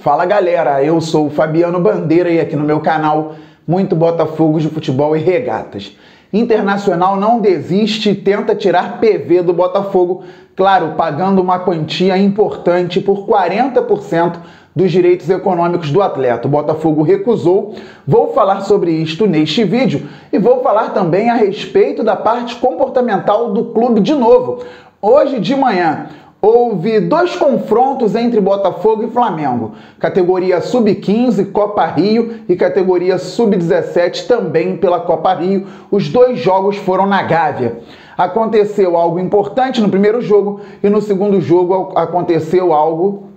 Fala galera, eu sou o Fabiano Bandeira e aqui no meu canal muito Botafogo de futebol e regatas. Internacional não desiste e tenta tirar PV do Botafogo, claro, pagando uma quantia importante por 40% dos direitos econômicos do atleta. O Botafogo recusou. Vou falar sobre isto neste vídeo e vou falar também a respeito da parte comportamental do clube de novo. Hoje de manhã houve dois confrontos entre Botafogo e Flamengo, categoria Sub-15, Copa Rio, e categoria Sub-17 também pela Copa Rio. Os dois jogos foram na Gávea. Aconteceu algo importante no primeiro jogo e no segundo jogo aconteceu algo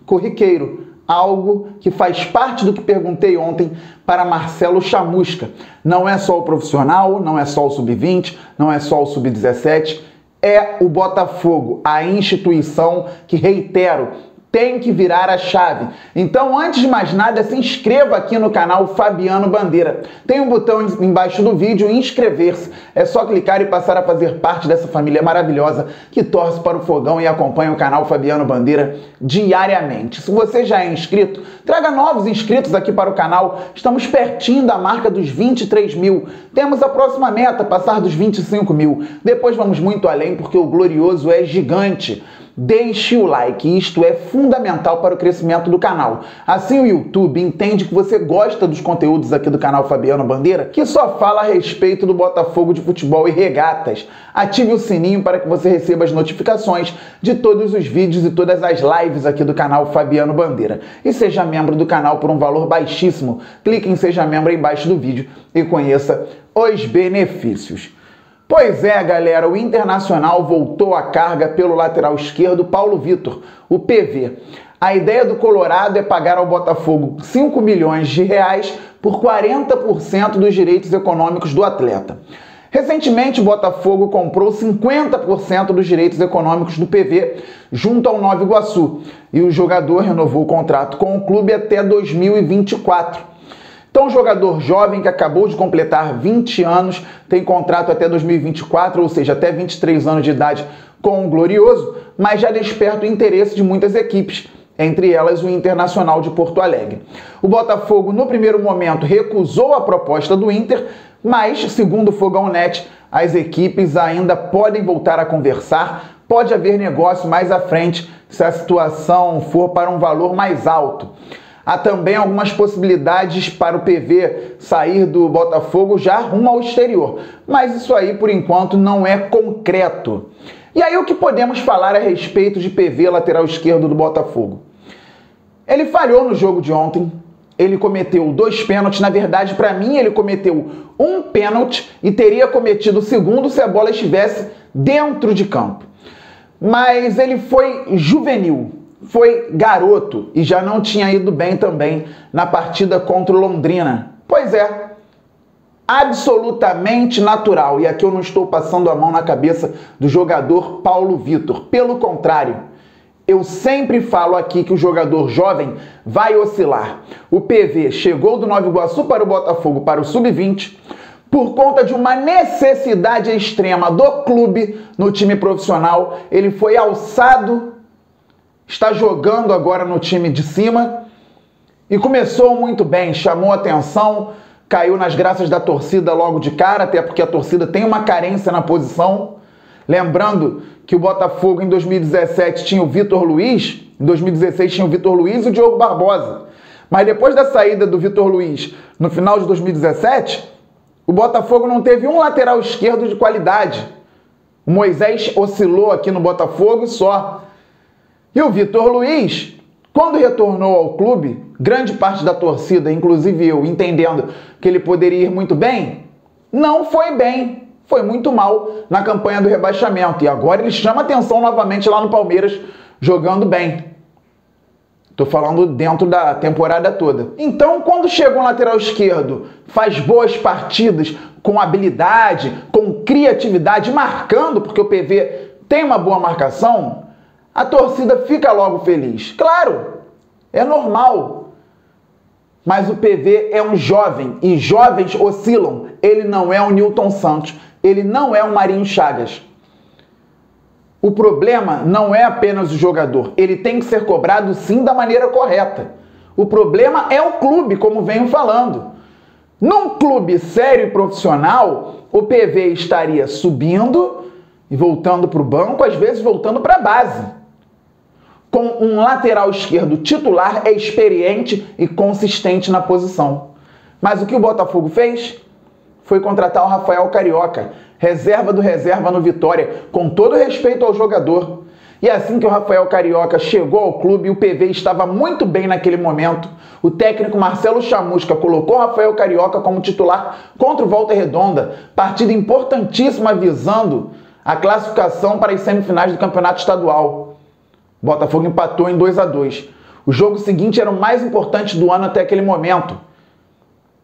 corriqueiro, algo que faz parte do que perguntei ontem para Marcelo Chamusca. Não é só o profissional, não é só o Sub-20, não é só o Sub-17, é o Botafogo, a instituição que, reitero, tem que virar a chave. Então, antes de mais nada, se inscreva aqui no canal Fabiano Bandeira. Tem um botão embaixo do vídeo, inscrever-se. É só clicar e passar a fazer parte dessa família maravilhosa que torce para o fogão e acompanha o canal Fabiano Bandeira diariamente. Se você já é inscrito, traga novos inscritos aqui para o canal. Estamos pertinho da marca dos 23 mil. Temos a próxima meta, passar dos 25 mil. Depois vamos muito além, porque o glorioso é gigante. Deixe o like, isto é fundamental para o crescimento do canal. Assim o YouTube entende que você gosta dos conteúdos aqui do canal Fabiano Bandeira, que só fala a respeito do Botafogo de futebol e regatas. Ative o sininho para que você receba as notificações de todos os vídeos e todas as lives aqui do canal Fabiano Bandeira. E seja membro do canal por um valor baixíssimo. Clique em Seja Membro aí embaixo do vídeo e conheça os benefícios. Pois é, galera, o Internacional voltou à carga pelo lateral esquerdo Paulo Vitor, o PV. A ideia do Colorado é pagar ao Botafogo 5 milhões de reais por 40% dos direitos econômicos do atleta. Recentemente, o Botafogo comprou 50% dos direitos econômicos do PV junto ao Nova Iguaçu e o jogador renovou o contrato com o clube até 2024. Então, um jogador jovem que acabou de completar 20 anos, tem contrato até 2024, ou seja, até 23 anos de idade com o Glorioso, mas já desperta o interesse de muitas equipes, entre elas o Internacional de Porto Alegre. O Botafogo, no primeiro momento, recusou a proposta do Inter, mas, segundo o Fogão Net, as equipes ainda podem voltar a conversar, pode haver negócio mais à frente se a situação for para um valor mais alto. Há também algumas possibilidades para o PV sair do Botafogo já rumo ao exterior, mas isso aí, por enquanto, não é concreto. E aí o que podemos falar a respeito de PV, lateral esquerdo do Botafogo? Ele falhou no jogo de ontem, ele cometeu 2 pênaltis, na verdade, para mim, ele cometeu um pênalti e teria cometido o segundo se a bola estivesse dentro de campo. Mas ele foi juvenil. Foi garoto e já não tinha ido bem também na partida contra o Londrina. Pois é, absolutamente natural. E aqui eu não estou passando a mão na cabeça do jogador Paulo Vitor. Pelo contrário, eu sempre falo aqui que o jogador jovem vai oscilar. O PV chegou do Nova Iguaçu para o Botafogo, para o Sub-20, por conta de uma necessidade extrema do clube no time profissional. Ele foi alçado, está jogando agora no time de cima e começou muito bem, chamou atenção, caiu nas graças da torcida logo de cara, até porque a torcida tem uma carência na posição. Lembrando que o Botafogo em 2017 tinha o Vitor Luiz, em 2016 tinha o Vitor Luiz e o Diogo Barbosa. Mas depois da saída do Vitor Luiz no final de 2017, o Botafogo não teve um lateral esquerdo de qualidade. O Moisés oscilou aqui no Botafogo e só. E o Vitor Luiz, quando retornou ao clube, grande parte da torcida, inclusive eu, entendendo que ele poderia ir muito bem, não foi bem, foi muito mal na campanha do rebaixamento. E agora ele chama atenção novamente lá no Palmeiras, jogando bem. Estou falando dentro da temporada toda. Então, quando chega um lateral esquerdo, faz boas partidas, com habilidade, com criatividade, marcando, porque o PV tem uma boa marcação, a torcida fica logo feliz. Claro, é normal. Mas o PV é um jovem e jovens oscilam. Ele não é um Nilton Santos, ele não é um Marinho Chagas. O problema não é apenas o jogador, ele tem que ser cobrado sim da maneira correta. O problema é o clube, como venho falando. Num clube sério e profissional, o PV estaria subindo e voltando para o banco, às vezes voltando para a base. Com um lateral esquerdo titular, é experiente e consistente na posição. Mas o que o Botafogo fez? Foi contratar o Rafael Carioca, reserva do reserva no Vitória, com todo respeito ao jogador. E assim que o Rafael Carioca chegou ao clube, o PV estava muito bem naquele momento. O técnico Marcelo Chamusca colocou o Rafael Carioca como titular contra o Volta Redonda, partida importantíssima visando a classificação para as semifinais do Campeonato Estadual. O Botafogo empatou em 2-2. O jogo seguinte era o mais importante do ano até aquele momento.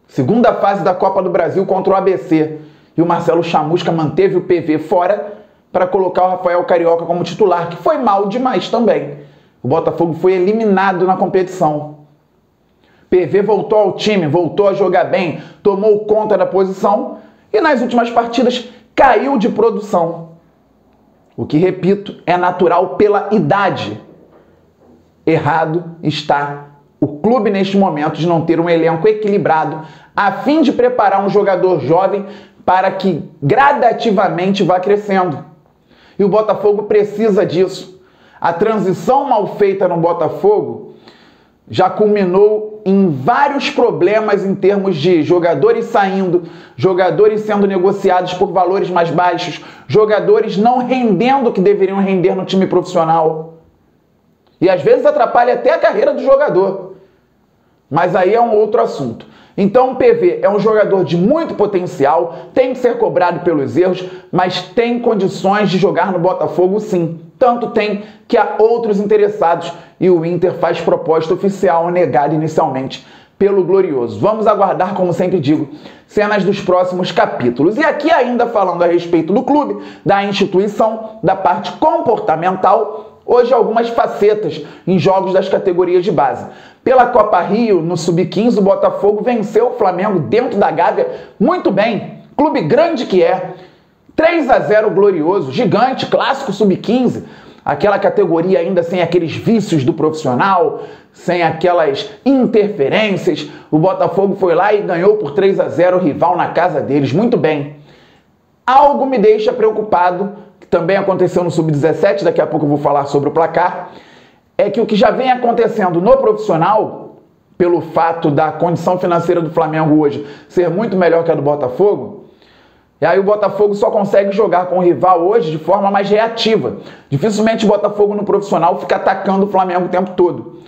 Segunda fase da Copa do Brasil contra o ABC. E o Marcelo Chamusca manteve o PV fora para colocar o Rafael Carioca como titular, que foi mal demais também. O Botafogo foi eliminado na competição. PV voltou ao time, voltou a jogar bem, tomou conta da posição e nas últimas partidas caiu de produção. O que, repito, é natural pela idade. Errado está o clube neste momento de não ter um elenco equilibrado a fim de preparar um jogador jovem para que gradativamente vá crescendo. E o Botafogo precisa disso. A transição mal feita no Botafogo já culminou em vários problemas em termos de jogadores saindo, jogadores sendo negociados por valores mais baixos, jogadores não rendendo o que deveriam render no time profissional. E às vezes atrapalha até a carreira do jogador. Mas aí é um outro assunto. Então o PV é um jogador de muito potencial, tem que ser cobrado pelos erros, mas tem condições de jogar no Botafogo sim. Tanto tem que há outros interessados e o Inter faz proposta oficial negada inicialmente pelo Glorioso. Vamos aguardar, como sempre digo, cenas dos próximos capítulos. E aqui ainda falando a respeito do clube, da instituição, da parte comportamental, hoje algumas facetas em jogos das categorias de base. Pela Copa Rio, no Sub-15, o Botafogo venceu o Flamengo dentro da Gávea muito bem. Clube grande que é. 3-0 Glorioso, gigante, clássico Sub-15. Aquela categoria ainda sem aqueles vícios do profissional, sem aquelas interferências. O Botafogo foi lá e ganhou por 3-0 o rival na casa deles. Muito bem. Algo me deixa preocupado, que também aconteceu no Sub-17, daqui a pouco eu vou falar sobre o placar, é que o que já vem acontecendo no profissional, pelo fato da condição financeira do Flamengo hoje ser muito melhor que a do Botafogo, e aí o Botafogo só consegue jogar com o rival hoje de forma mais reativa. Dificilmente o Botafogo no profissional fica atacando o Flamengo o tempo todo.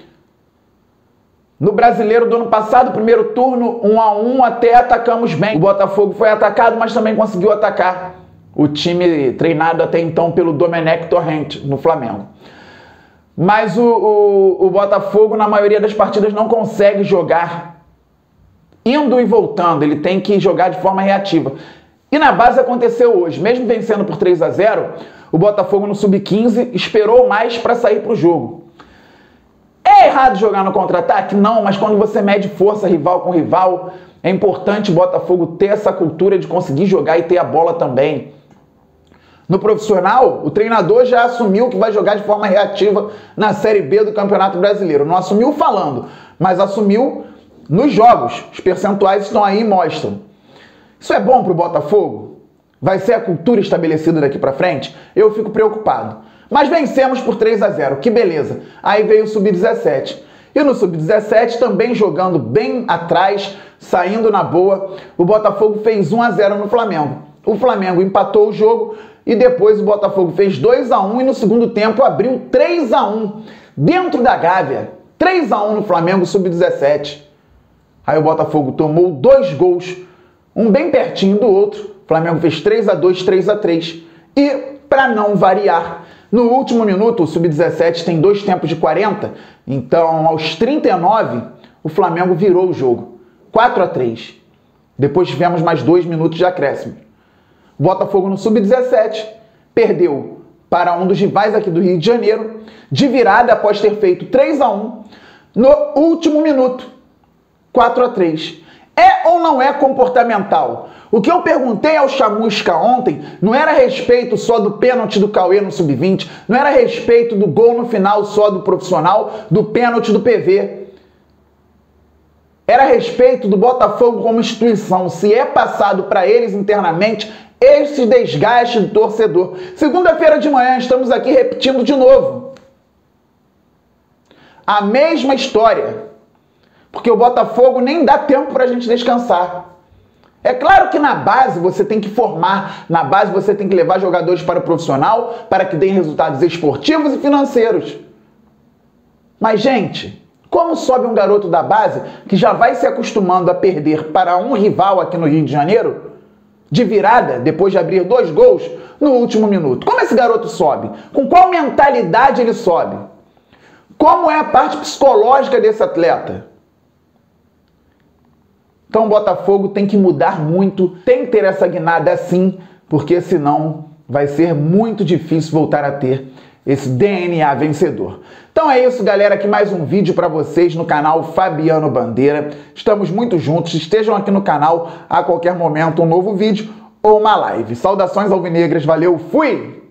No Brasileiro do ano passado, primeiro turno, 1-1, até atacamos bem. O Botafogo foi atacado, mas também conseguiu atacar o time treinado até então pelo Domenech Torrent no Flamengo. Mas o Botafogo, na maioria das partidas, não consegue jogar indo e voltando. Ele tem que jogar de forma reativa. E na base aconteceu hoje. Mesmo vencendo por 3-0, o Botafogo no Sub-15 esperou mais para sair para o jogo. É errado jogar no contra-ataque? Não, mas quando você mede força rival com rival, é importante o Botafogo ter essa cultura de conseguir jogar e ter a bola também. No profissional, o treinador já assumiu que vai jogar de forma reativa na Série B do Campeonato Brasileiro. Não assumiu falando, mas assumiu nos jogos. Os percentuais estão aí e mostram. Isso é bom para o Botafogo? Vai ser a cultura estabelecida daqui para frente? Eu fico preocupado. Mas vencemos por 3-0, que beleza. Aí veio o Sub-17. E no Sub-17, também jogando bem atrás, saindo na boa, o Botafogo fez 1-0 no Flamengo. O Flamengo empatou o jogo e depois o Botafogo fez 2-1 e no segundo tempo abriu 3-1 dentro da Gávea. 3-1 no Flamengo Sub-17. Aí o Botafogo tomou 2 gols, um bem pertinho do outro. O Flamengo fez 3-2, 3-3. E, para não variar, no último minuto, o Sub-17 tem 2 tempos de 40. Então, aos 39, o Flamengo virou o jogo. 4-3. Depois tivemos mais 2 minutos de acréscimo. O Botafogo no Sub-17 perdeu para um dos rivais aqui do Rio de Janeiro, de virada após ter feito 3-1 no último minuto. 4-3. É ou não é comportamental? O que eu perguntei ao Chamusca ontem não era a respeito só do pênalti do Cauê no Sub-20, não era a respeito do gol no final só do profissional, do pênalti do PV. Era a respeito do Botafogo como instituição, se é passado para eles internamente esse desgaste do torcedor. Segunda-feira de manhã estamos aqui repetindo de novo a mesma história, porque o Botafogo nem dá tempo para a gente descansar. É claro que na base você tem que formar, na base você tem que levar jogadores para o profissional para que deem resultados esportivos e financeiros. Mas, gente, como sobe um garoto da base que já vai se acostumando a perder para um rival aqui no Rio de Janeiro, de virada, depois de abrir 2 gols no último minuto? Como esse garoto sobe? Com qual mentalidade ele sobe? Como é a parte psicológica desse atleta? Então o Botafogo tem que mudar muito, tem que ter essa guinada assim, porque senão vai ser muito difícil voltar a ter esse DNA vencedor. Então é isso, galera, aqui mais um vídeo para vocês no canal Fabiano Bandeira. Estamos muito juntos, estejam aqui no canal a qualquer momento um novo vídeo ou uma live. Saudações alvinegras, valeu, fui!